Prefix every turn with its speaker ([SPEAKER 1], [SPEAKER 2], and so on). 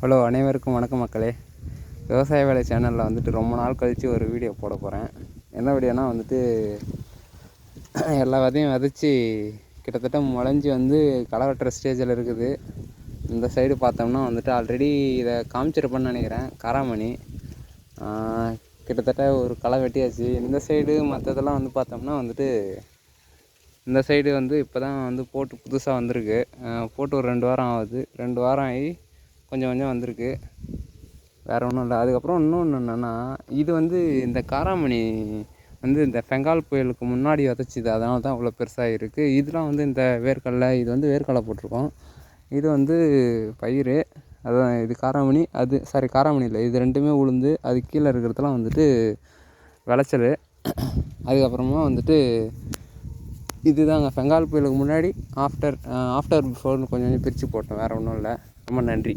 [SPEAKER 1] Hello, அனைவருக்கும் வணக்கம் மக்களே. விவசாய வேலை சேனலில் வந்துட்டு ரொம்ப நாள் கழித்து ஒரு வீடியோ போட போகிறேன். என்ன வீடியோனா வந்துட்டு எல்லா விதையும் விதைச்சி கிட்டத்தட்ட முளைஞ்சி வந்து களை வெட்டுற ஸ்டேஜில் இருக்குது. இந்த சைடு பார்த்தோம்னா வந்துட்டு ஆல்ரெடி இதை காமிச்சிருப்பேன்னு நினைக்கிறேன். காராமணி கிட்டத்தட்ட ஒரு களை வெட்டியாச்சு. இந்த சைடு மற்றதெல்லாம் வந்து பார்த்தோம்னா வந்துட்டு இந்த சைடு வந்து இப்போ தான் வந்து போட்டு புதுசாக வந்திருக்கு. போட்டு ஒரு 2 வாரம் ஆகுது. 2 வாரம் ஆகி கொஞ்சம் கொஞ்சம் வந்திருக்கு. வேறு ஒன்றும் இல்லை. அதுக்கப்புறம் இன்னொன்று என்னென்னா, இது வந்து இந்த காராமணி வந்து இந்த பெங்கால் புயலுக்கு முன்னாடி விதைச்சிது. அதனால தான் இவ்வளோ பெருசாக இருக்குது. இதெலாம் வந்து இந்த வேர்க்கடலை, இது வந்து வேர்க்கடலை போட்டிருக்கோம். இது வந்து பயிர். அதுதான் இது காராமணி. காராமணி இல்லை, இது ரெண்டுமே உளுந்து. அது கீழே இருக்கிறதுலாம் வந்துட்டு விளைச்சல். அதுக்கப்புறமா வந்துட்டு இதுதாங்க பெங்கால் புயலுக்கு முன்னாடி ஆஃப்டர் பிஃபோர்னு கொஞ்சம் கொஞ்சம் பிரித்து போட்டோம். வேறு ஒன்றும் இல்லை. ரொம்ப நன்றி.